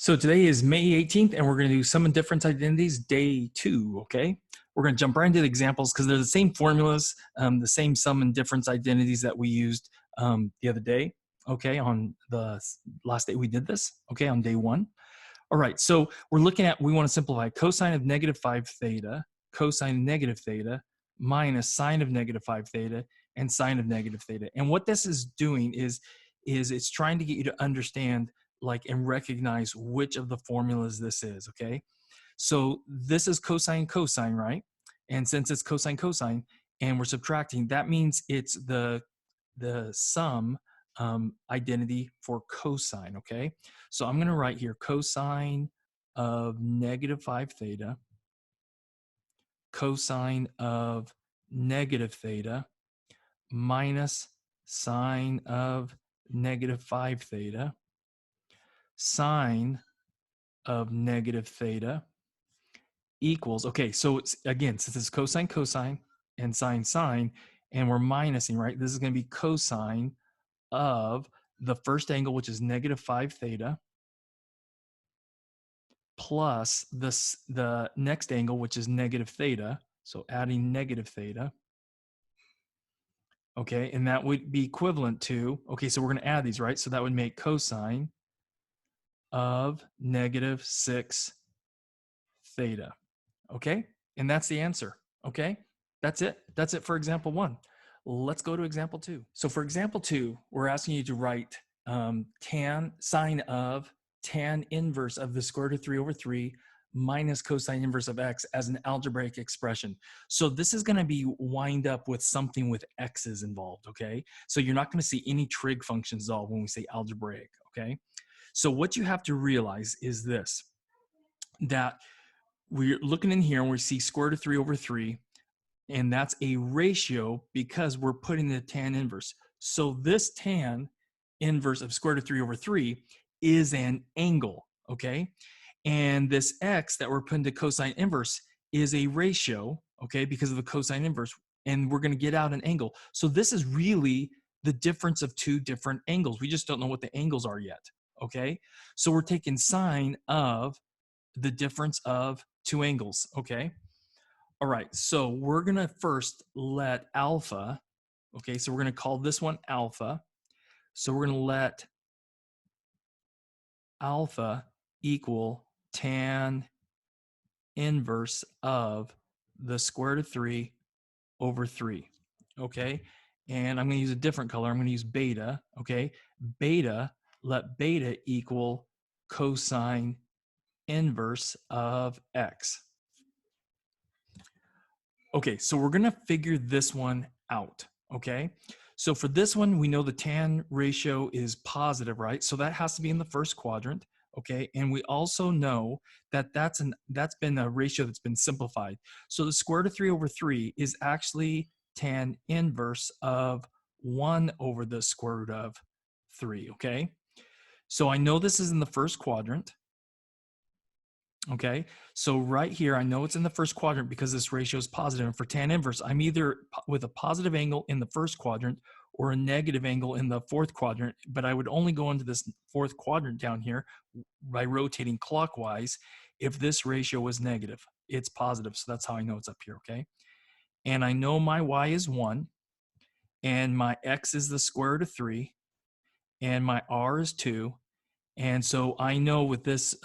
So today is May 18th, and we're going to do sum and difference identities day 2, okay? We're going to jump right into the examples because they're the same formulas, the same sum and difference identities that we used the other day, okay, on the last day we did this, okay, on day 1. All right, so we're looking at, we want to simplify cosine of negative 5 theta, cosine of negative theta, minus sine of negative 5 theta, and sine of negative theta. And what this is doing is it's trying to get you to understand and recognize which of the formulas this is, okay? So this is cosine cosine, right? And since it's cosine cosine and we're subtracting, that means it's the sum identity for cosine, okay? So I'm gonna write here cosine of negative 5 theta, cosine of negative theta, minus sine of negative 5 theta, sine of negative theta equals, okay, so it's, again, since it's cosine cosine and sine sine, and we're minusing, right? This is going to be cosine of the first angle, which is negative 5 theta, plus the next angle, which is negative theta. So adding negative theta. Okay, and that would be equivalent to, okay, so we're going to add these, right? So that would make cosine of negative 6 theta. Okay, and that's the answer. Okay, that's it for example 1. Let's go to example 2. So for example 2, we're asking you to write sine of tan inverse of the square root of 3 over 3 minus cosine inverse of x as an algebraic expression. So this is going to be wind up with something with x's involved, okay? So you're not going to see any trig functions at all when we say algebraic, okay? So what you have to realize is this, that we're looking in here and we see square root of 3 over 3, and that's a ratio because we're putting the tan inverse. So this tan inverse of square root of 3 over 3 is an angle, okay? And this x that we're putting to cosine inverse is a ratio, okay, because of the cosine inverse, and we're going to get out an angle. So this is really the difference of two different angles. We just don't know what the angles are yet, okay? So we're taking sine of the difference of two angles, okay? All right, so we're gonna first let alpha, okay, so we're gonna call this one alpha. So we're gonna let alpha equal tan inverse of the square root of 3 over 3, okay? And I'm gonna use a different color, I'm gonna use beta, okay? Let beta equal cosine inverse of x. Okay, so we're gonna figure this one out, okay? So for this one, we know the tan ratio is positive, right? So that has to be in the first quadrant, okay? And we also know that that's been a ratio that's been simplified. So the square root of 3 over 3 is actually tan inverse of 1 over the square root of 3, okay? So I know this is in the first quadrant. Okay, so right here, I know it's in the first quadrant because this ratio is positive. And for tan inverse, I'm either with a positive angle in the first quadrant or a negative angle in the fourth quadrant, but I would only go into this fourth quadrant down here by rotating clockwise if this ratio was negative. It's positive, so that's how I know it's up here, okay? And I know my y is 1, and my x is the square root of 3, and my r is 2, and so I know with this,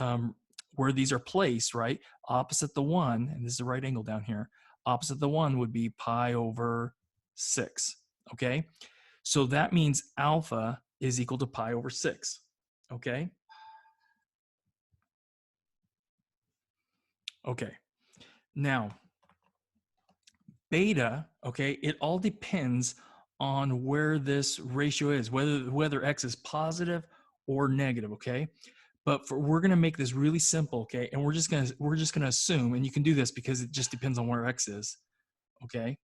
where these are placed, right, opposite the 1, and this is the right angle down here, opposite the 1 would be pi over 6, okay? So that means alpha is equal to pi over 6, okay? Okay, now, beta, okay, it all depends on where this ratio is, whether x is positive or negative, okay? But we're gonna make this really simple, okay? And we're just gonna assume, and you can do this because it just depends on where x is, okay?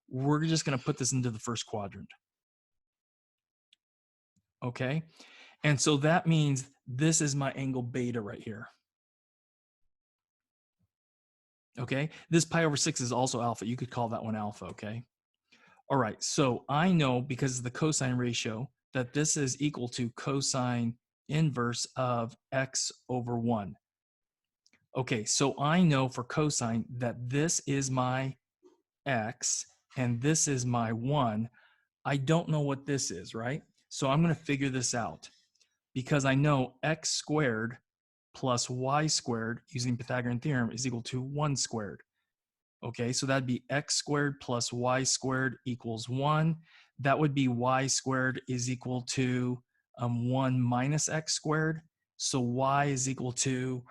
We're just gonna put this into the first quadrant, okay? And so that means this is my angle beta right here, okay? This pi over 6 is also alpha. You could call that one alpha, okay? All right, so I know because of the cosine ratio that this is equal to cosine inverse of x over 1. Okay, so I know for cosine that this is my x and this is my 1. I don't know what this is, right? So I'm going to figure this out because I know x squared plus y squared using Pythagorean theorem is equal to 1 squared. Okay, so that'd be x squared plus y squared equals 1. That would be y squared is equal to 1 minus x squared. So y is equal to,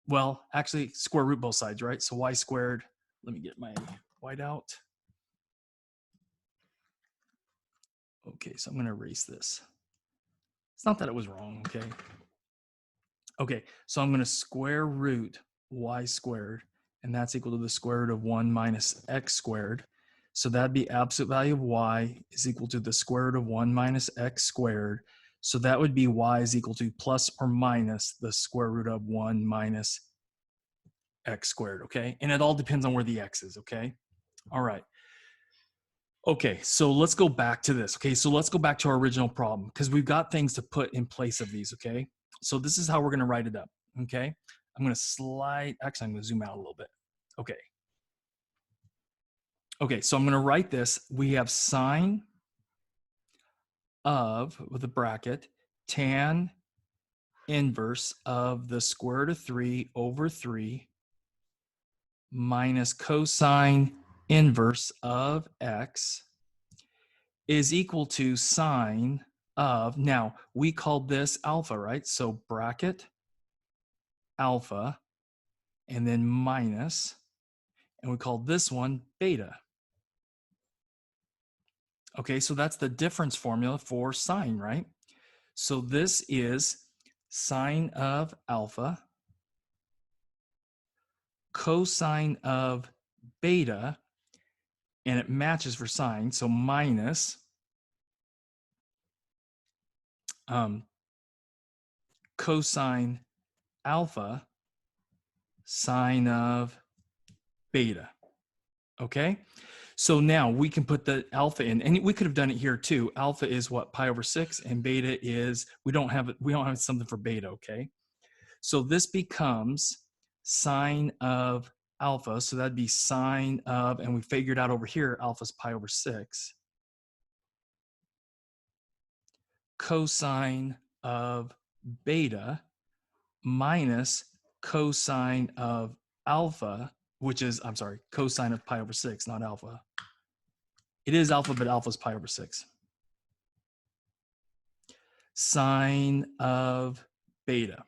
well, actually square root both sides, right? So y squared, let me get my white out. Okay, so I'm going to erase this. It's not that it was wrong, okay? Okay, so I'm going to square root y squared, and that's equal to the square root of 1 minus x squared. So that'd be absolute value of y is equal to the square root of 1 minus x squared. So that would be y is equal to plus or minus the square root of 1 minus x squared, okay? And it all depends on where the x is, okay? All right. Okay, so let's go back to this. Okay, so let's go back to our original problem because we've got things to put in place of these, okay? So this is how we're going to write it up, okay? I'm going to slide, actually, I'm going to zoom out a little bit. Okay. Okay, so I'm going to write this. We have sine of, with a bracket, tan inverse of the square root of 3 over 3 minus cosine inverse of x is equal to sine of, now we called this alpha, right? So bracket alpha and then minus, and we called this one beta. Okay, so that's the difference formula for sine, right? So this is sine of alpha, cosine of beta, and it matches for sine, so minus cosine alpha sine of beta. Okay, so now we can put the alpha in, and we could have done it here too. Alpha is what, pi over 6, and beta is, we don't have something for beta, okay? So this becomes sine of alpha, so that'd be sine of, and we figured out over here, alpha's pi over 6, cosine of beta minus cosine of alpha, which is, I'm sorry, cosine of pi over 6, not alpha. It is alpha, but alpha is pi over 6. Sine of beta.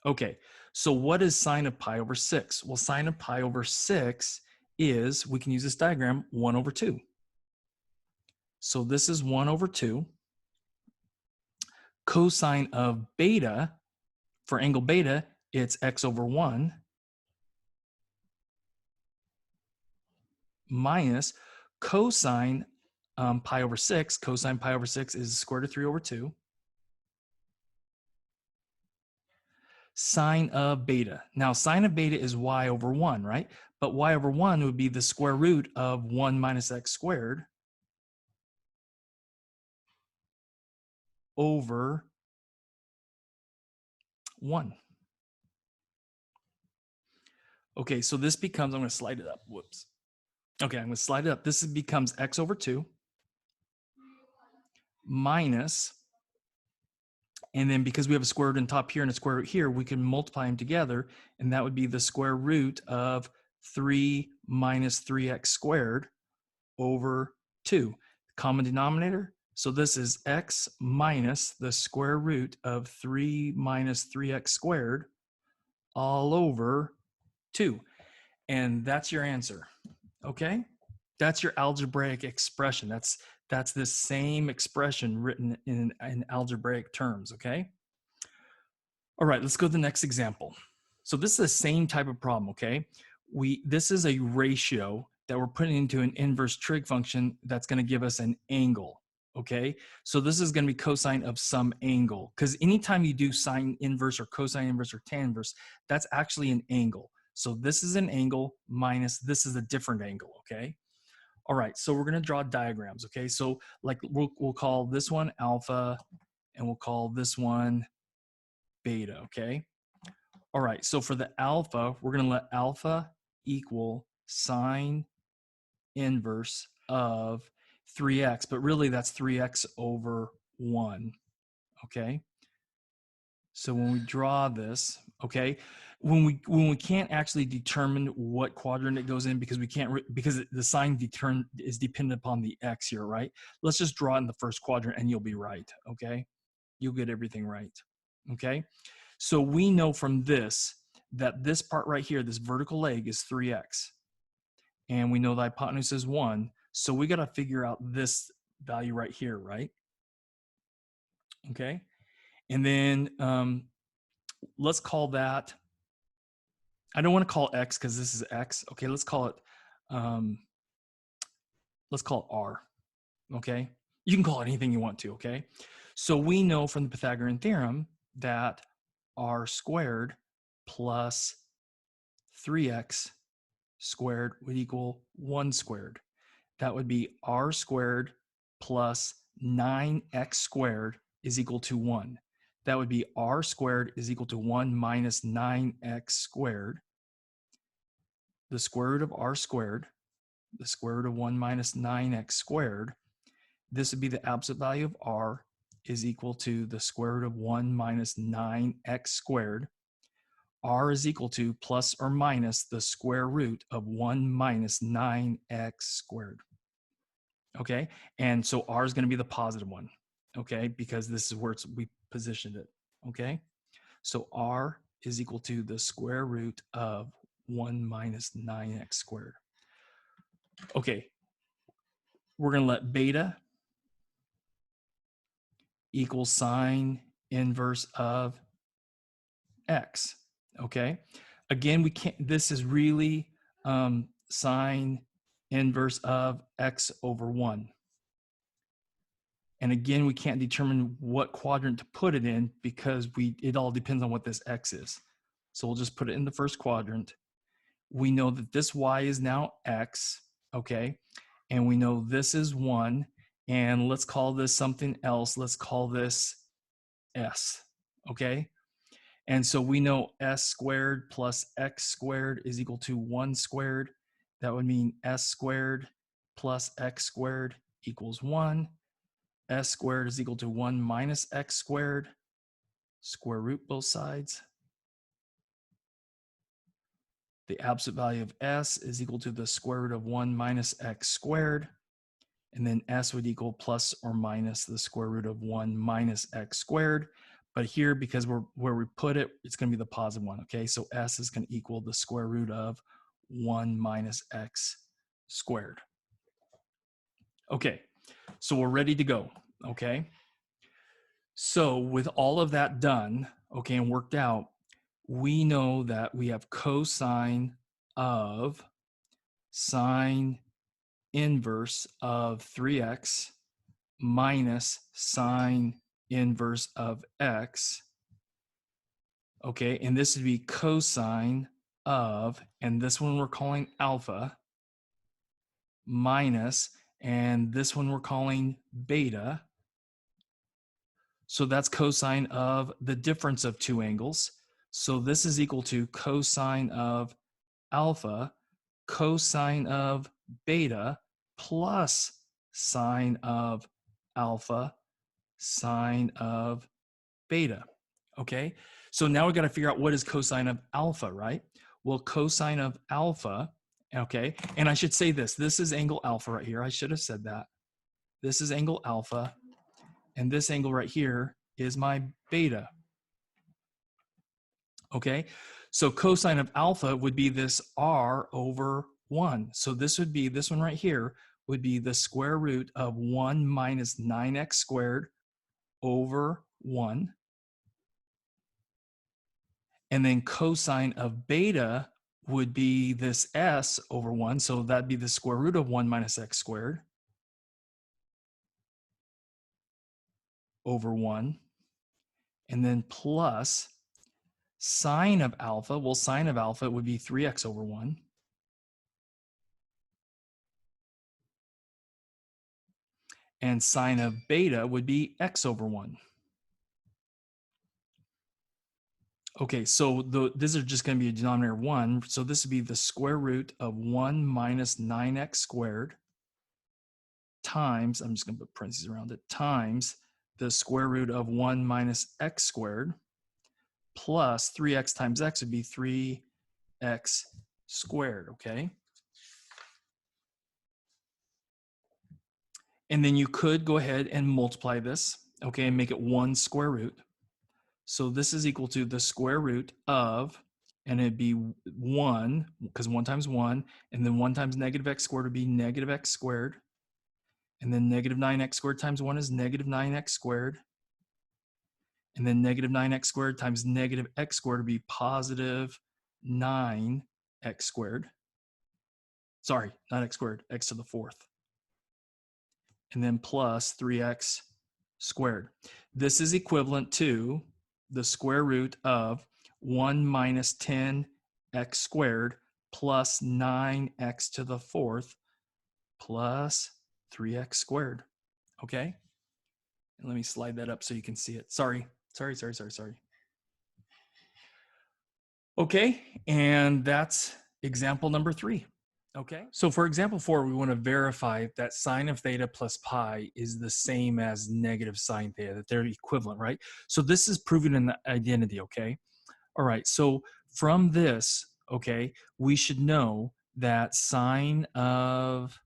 Okay, so what is sine of pi over 6? Well, sine of pi over 6 is, we can use this diagram, 1 over 2. So this is 1 over 2. Cosine of beta, for angle beta, it's x over 1 minus cosine pi over 6. Cosine pi over 6 is the square root of 3 over 2. Sine of beta. Now, sine of beta is y over 1, right? But y over 1 would be the square root of 1 minus x squared over 1. Okay, so this becomes, I'm going to slide it up. Whoops. Okay, I'm going to slide it up. This becomes x over 2 minus, and then because we have a square root on top here and a square root here, we can multiply them together, and that would be the square root of 3 minus 3x squared over 2. Common denominator, so this is x minus the square root of 3 minus 3x squared all over 2. And that's your answer, okay? That's your algebraic expression. That's the same expression written in algebraic terms, okay? All right, let's go to the next example. So this is the same type of problem, okay? This is a ratio that we're putting into an inverse trig function that's going to give us an angle, okay? So this is going to be cosine of some angle, because anytime you do sine inverse or cosine inverse or tan inverse, that's actually an angle. So this is an angle minus this is a different angle, okay? All right, so we're going to draw diagrams, okay? So like we'll call this one alpha and we'll call this one beta, okay? All right, so for the alpha, we're gonna let alpha equal sine inverse of 3x, but really that's 3x over 1, okay? So when we draw this, okay, when we can't actually determine what quadrant it goes in because we can't because the sign is dependent upon the x here, right? Let's just draw it in the first quadrant and you'll be right, okay? You'll get everything right, okay? So we know from this that this part right here, this vertical leg is 3x, and we know the hypotenuse is 1, so we got to figure out this value right here, right? Okay, and then let's call that, I don't want to call x because this is x. Okay, let's call it r. Okay, you can call it anything you want to. Okay, so we know from the Pythagorean theorem that r squared plus 3x squared would equal 1 squared. That would be r squared plus 9x squared is equal to 1. That would be r squared is equal to 1 minus 9x squared. The square root of r squared, the square root of 1 minus 9x squared. This would be the absolute value of r is equal to the square root of 1 minus 9x squared. R is equal to plus or minus the square root of 1 minus 9x squared. Okay, and so r is going to be the positive one, okay, because this is where we positioned it. Okay, so r is equal to the square root of 1 minus 9x squared. Okay, we're going to let beta equal sine inverse of x. Okay, again, we can't, this is really sine inverse of x over 1. And again, we can't determine what quadrant to put it in because it all depends on what this x is. So we'll just put it in the first quadrant. We know that this y is now x, okay? And we know this is 1. And let's call this something else. Let's call this s, okay? And so we know s squared plus x squared is equal to 1 squared. That would mean s squared plus x squared equals 1. S squared is equal to 1 minus x squared, square root both sides. The absolute value of s is equal to the square root of 1 minus x squared. And then s would equal plus or minus the square root of 1 minus x squared. But here, because where we put it, it's going to be the positive one, okay? So s is going to equal the square root of 1 minus x squared. Okay, so we're ready to go, okay? So with all of that done, okay, and worked out, we know that we have cosine of sine inverse of 3x minus sine inverse of x, okay, and this would be cosine of, and this one we're calling alpha, minus, and this one we're calling beta. So that's cosine of the difference of two angles. So this is equal to cosine of alpha, cosine of beta, plus sine of alpha, sine of beta. Okay, so now we got to figure out what is cosine of alpha, right? Well, cosine of alpha, okay, and I should say this is angle alpha right here. I should have said that. This is angle alpha, and this angle right here is my beta. Okay, so cosine of alpha would be this r over 1. So this would be, this one right here would be the square root of 1 minus 9x squared over 1. And then cosine of beta would be this s over 1. So that'd be the square root of 1 minus x squared over 1. And then plus sine of alpha. Well, sine of alpha would be 3x over 1. And sine of beta would be x over 1. Okay, so this is just going to be a denominator 1. So this would be the square root of 1 minus 9x squared times, I'm just going to put parentheses around it, times the square root of 1 minus x squared plus 3x times x would be 3x squared, okay? And then you could go ahead and multiply this, okay, and make it 1 square root. So this is equal to the square root of, and it'd be 1, because 1 times 1, and then 1 times negative x squared would be negative x squared. And then negative 9x squared times 1 is negative 9x squared. And then negative 9x squared times negative x squared would be positive 9x squared. Sorry, not x squared, x to the fourth. And then plus 3x squared. This is equivalent to the square root of 1 minus 10x squared plus 9x to the fourth plus 3x squared. Okay? And let me slide that up so you can see it. Sorry. Okay, and that's example number 3. Okay, so for example 4, we want to verify that sine of theta plus pi is the same as negative sine theta, that they're equivalent, right? So this is proven in the identity, okay? All right, so from this, okay, we should know that sine of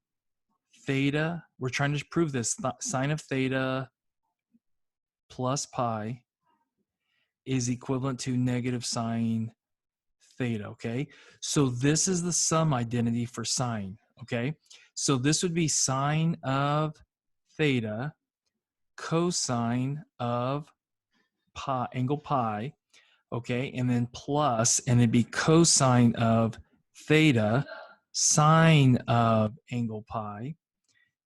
theta, we're trying to prove this, sine of theta plus pi is equivalent to negative sine theta, okay? So this is the sum identity for sine, okay? So this would be sine of theta cosine of pi, angle pi, okay? And then plus, and it'd be cosine of theta sine of angle pi.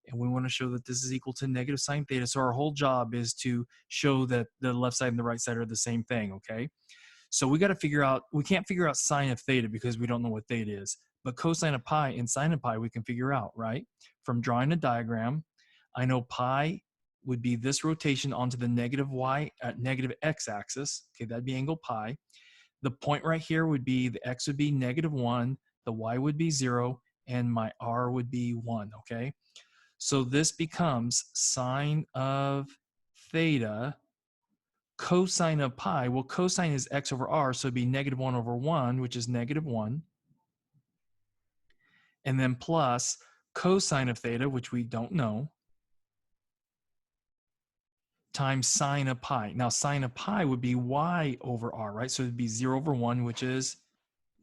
And we want to show that this is equal to negative sine theta. So our whole job is to show that the left side and the right side are the same thing, okay? So we got to figure out, we can't figure out sine of theta because we don't know what theta is, but cosine of pi and sine of pi we can figure out, right? From drawing a diagram, I know pi would be this rotation onto the negative y, negative x axis. Okay, that'd be angle pi. The point right here would be, the x would be negative 1, the y would be 0, and my r would be 1, okay? So this becomes sine of theta cosine of pi. Well, cosine is x over r, so it'd be negative 1 over 1, which is negative 1. And then plus cosine of theta, which we don't know, times sine of pi. Now, sine of pi would be y over r, right? So it'd be 0 over 1, which is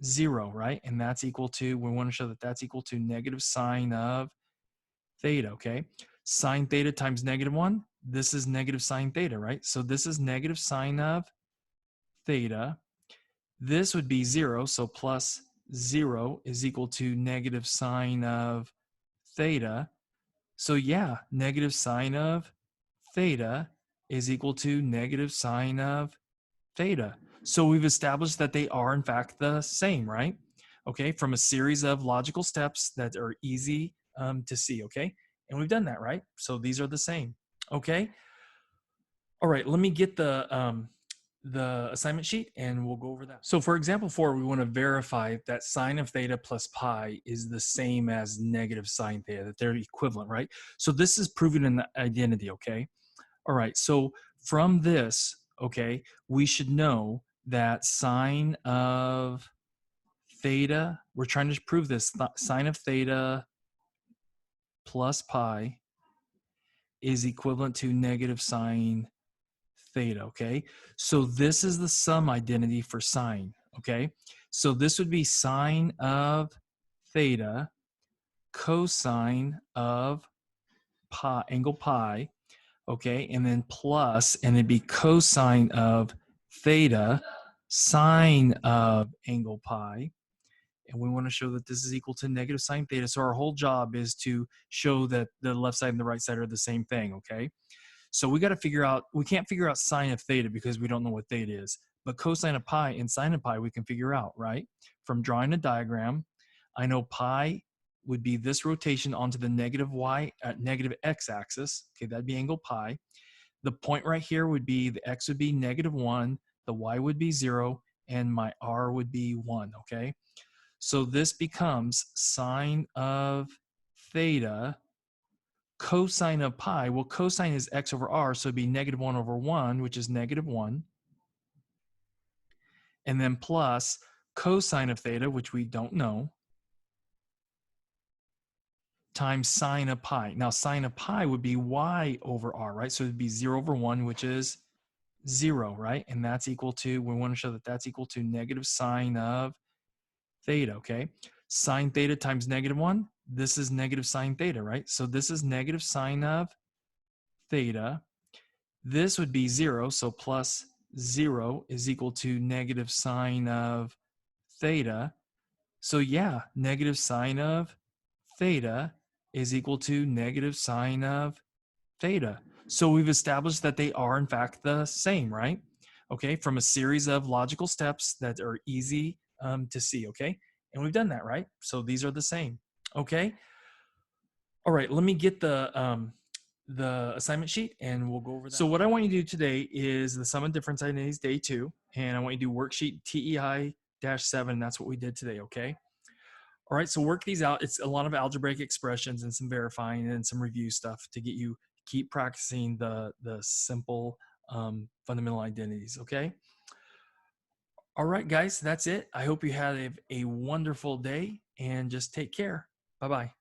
0, right? And that's equal to, we want to show that that's equal to negative sine of theta, okay? Sine theta times negative 1, this is negative sine theta, right? So this is negative sine of theta. This would be 0, so plus 0 is equal to negative sine of theta. So yeah, negative sine of theta is equal to negative sine of theta. So we've established that they are in fact the same, right? Okay, from a series of logical steps that are easy to see, okay? And we've done that, right? So these are the same, okay? All right, let me get the assignment sheet and we'll go over that. So for example 4, we want to verify that sine of theta plus pi is the same as negative sine theta, that they're equivalent, right? So this is proven in the identity, okay? All right, so from this, okay, we should know that sine of theta, we're trying to prove this, sine of theta plus pi is equivalent to negative sine theta, okay? So this is the sum identity for sine, okay? So this would be sine of theta cosine of pi, angle pi, okay? And then plus, and it'd be cosine of theta sine of angle pi. And we want to show that this is equal to negative sine theta. So our whole job is to show that the left side and the right side are the same thing, okay? So we got to figure out, we can't figure out sine of theta because we don't know what theta is, but cosine of pi and sine of pi we can figure out, right? From drawing a diagram, I know pi would be this rotation onto the negative y, negative x axis. Okay, that'd be angle pi. The point right here would be, the x would be negative 1, the y would be 0, and my r would be 1, okay? So this becomes sine of theta cosine of pi. Well, cosine is x over r, so it'd be -1 over 1, which is -1, and then plus cosine of theta, which we don't know, times sine of pi. Now, sine of pi would be y over r, right? So it'd be 0 over 1, which is 0, right? And that's equal to, we want to show that that's equal to negative sine of theta, okay? Sine theta times -1, this is negative sine theta, right? So this is negative sine of theta. This would be 0, so plus 0 is equal to negative sine of theta. So yeah, negative sine of theta is equal to negative sine of theta. So we've established that they are in fact the same, right? Okay, from a series of logical steps that are easy to see, okay? And we've done that, right? So these are the same, okay? All right, let me get the assignment sheet and we'll go over that. So what I want you to do today is the sum of difference identities day 2, and I want you to do worksheet TEI-7. That's what we did today, okay? All right, so work these out. It's a lot of algebraic expressions and some verifying and some review stuff to get you keep practicing the simple fundamental identities, okay? All right, guys, that's it. I hope you had a wonderful day and just take care. Bye-bye.